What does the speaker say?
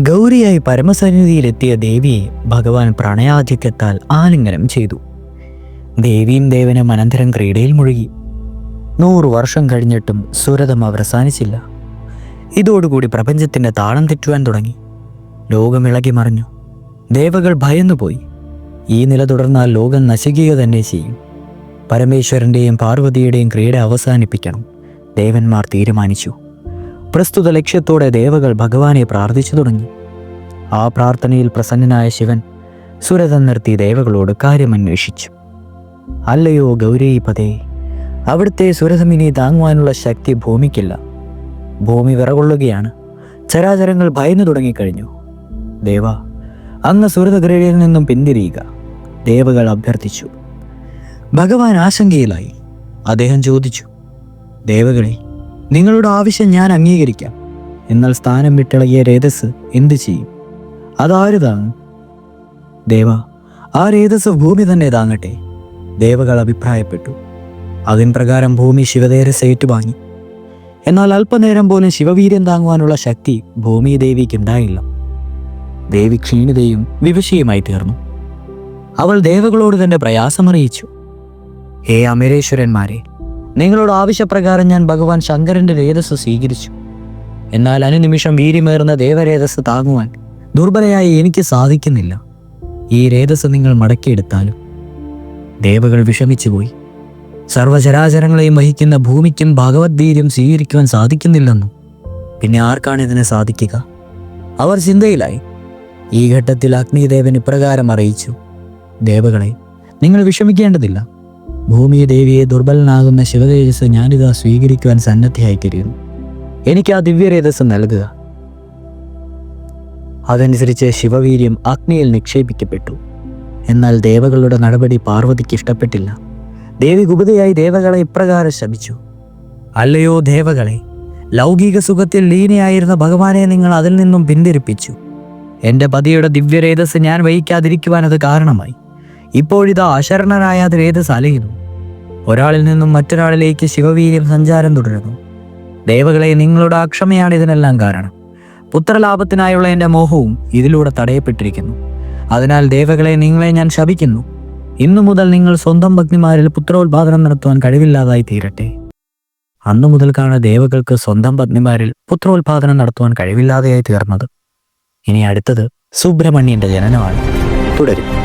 ഗൗരിയായി പരമസന്നിധിയിലെത്തിയ ദേവിയെ ഭഗവാൻ പ്രണയാധിക്യത്താൽ ആലിംഗനം ചെയ്തു. ദേവിയും ദേവനും അനന്തരം ക്രീഡയിൽ മുഴുകി. 100 വർഷം കഴിഞ്ഞിട്ടും സുരതം അവസാനിച്ചില്ല. ഇതോടുകൂടി പ്രപഞ്ചത്തിൻ്റെ താളം തെറ്റുവാൻ തുടങ്ങി. ലോകം ഇളകി മറിഞ്ഞു. ദേവകൾ ഭയന്നുപോയി. ഈ നില തുടർന്നാൽ ലോകം നശിക്കുക തന്നെ ചെയ്യും. പരമേശ്വരൻ്റെയും പാർവതിയുടെയും ക്രീഡ അവസാനിപ്പിക്കണം ദേവന്മാർ തീരുമാനിച്ചു. പ്രസ്തുത ലക്ഷ്യത്തോടെ ദേവകൾ ഭഗവാനെ പ്രാർത്ഥിച്ചു തുടങ്ങി. ആ പ്രാർത്ഥനയിൽ പ്രസന്നനായ ശിവൻ സുരതം നിർത്തി ദേവകളോട് കാര്യമന്വേഷിച്ചു. അല്ലയോ ഗൗരീപതേ, അവിടുത്തെ സുരതമിനെ താങ്ങുവാനുള്ള ശക്തി ഭൂമിക്കില്ല. ഭൂമി വിറകൊള്ളുകയാണ്. ചരാചരങ്ങൾ ഭയന്നു തുടങ്ങിക്കഴിഞ്ഞു. ദേവ, അങ്ങ് സുരതഗ്രഹയിൽ നിന്നും പിന്തിരിയുക, ദേവകൾ അഭ്യർത്ഥിച്ചു. ഭഗവാൻ ആശങ്കയിലായി. അദ്ദേഹം ചോദിച്ചു, ദേവകളെ, നിങ്ങളുടെ ആവശ്യം ഞാൻ അംഗീകരിക്കാം. എന്നാൽ സ്ഥാനം വിട്ടിളകിയ രേതസ് എന്തു ചെയ്യും? അതാര് താങ്ങും? ദേവ, ആ രേതസ് ഭൂമി തന്നെ താങ്ങട്ടെ, ദേവകൾ അഭിപ്രായപ്പെട്ടു. അതിൻ പ്രകാരം ഭൂമി ശിവതേജസ് ഏറ്റുവാങ്ങി. എന്നാൽ അല്പനേരം പോലും ശിവവീര്യം താങ്ങുവാനുള്ള ശക്തി ഭൂമിദേവിക്കുണ്ടായില്ല. ദേവി ക്ഷീണിതയും വിവശയുമായി തീർന്നു. അവൾ ദേവകളോട് തന്റെ പ്രയാസമറിയിച്ചു. ഹേ അമരേശ്വരന്മാരെ, നിങ്ങളുടെ ആവശ്യപ്രകാരം ഞാൻ ഭഗവാൻ ശങ്കരന്റെ രേതസ് സ്വീകരിച്ചു. എന്നാൽ അനുനിമിഷം വീര്യമേറുന്ന ദേവരേതസ് താങ്ങുവാൻ ദുർബലയായി എനിക്ക് സാധിക്കുന്നില്ല. ഈ രേതസ് നിങ്ങൾ മടക്കിയെടുത്താലും. ദേവകൾ വിഷമിച്ചുപോയി. സർവചരാചരങ്ങളെയും വഹിക്കുന്ന ഭൂമിക്കും ഭഗവത് വീര്യം സ്വീകരിക്കുവാൻ സാധിക്കുന്നില്ലെന്നു പിന്നെ ആർക്കാണ് ഇതിനെ സാധിക്കുക? അവർ ചിന്തയിലായി. ഈ ഘട്ടത്തിൽ അഗ്നിദേവൻ ഇപ്രകാരം അറിയിച്ചു, ദേവകളെ, നിങ്ങൾ വിഷമിക്കേണ്ടതില്ല. ഭൂമിദേവിയെ ദുർബലനാകുന്ന ശിവതേജസ് ഞാനിതാ സ്വീകരിക്കുവാൻ സന്നദ്ധയായിത്തീരുന്നു. എനിക്ക് ആ ദിവ്യരേതസ് നൽകുക. അതനുസരിച്ച് ശിവവീര്യം അഗ്നിയിൽ നിക്ഷേപിക്കപ്പെട്ടു. എന്നാൽ ദേവകളുടെ നടപടി പാർവതിക്ക് ഇഷ്ടപ്പെട്ടില്ല. ദേവി കുപിതയായി ദേവകളെ ഇപ്രകാരം ശപിച്ചു. അല്ലയോ ദേവകളെ, ലൗകിക സുഖത്തിൽ ലീനയായിരുന്ന ഭഗവാനെ നിങ്ങൾ അതിൽ നിന്നും പിന്തിരിപ്പിച്ചു. എൻ്റെ പതിയുടെ ദിവ്യരേതസ് ഞാൻ വഹിക്കാതിരിക്കുവാൻ അത് കാരണമായി. ഇപ്പോഴിതാ അശരണനായ രേതസ് അലയുന്നു. ഒരാളിൽ നിന്നും മറ്റൊരാളിലേക്ക് ശിവവീര്യം സഞ്ചാരം തുടരുന്നു. ദേവകളെ, നിങ്ങളുടെ അക്ഷമയാണ് ഇതിനെല്ലാം കാരണം. പുത്രലാഭത്തിനായുള്ള എൻ്റെ മോഹവും ഇതിലൂടെ തടയപ്പെട്ടിരിക്കുന്നു. അതിനാൽ ദേവകളെ, നിങ്ങളെ ഞാൻ ശപിക്കുന്നു. ഇന്നു മുതൽ നിങ്ങൾ സ്വന്തം പത്നിമാരിൽ പുത്രോത്പാദനം നടത്തുവാൻ കഴിവില്ലാതായി തീരട്ടെ. അന്നു മുതൽക്കാണ് ദേവകൾക്ക് സ്വന്തം പത്നിമാരിൽ പുത്രോത്പാദനം നടത്തുവാൻ കഴിവില്ലാതെയായി തീർന്നത്. ഇനി അടുത്തത് സുബ്രഹ്മണ്യന്റെ ജനനമാണ്. തുടരും.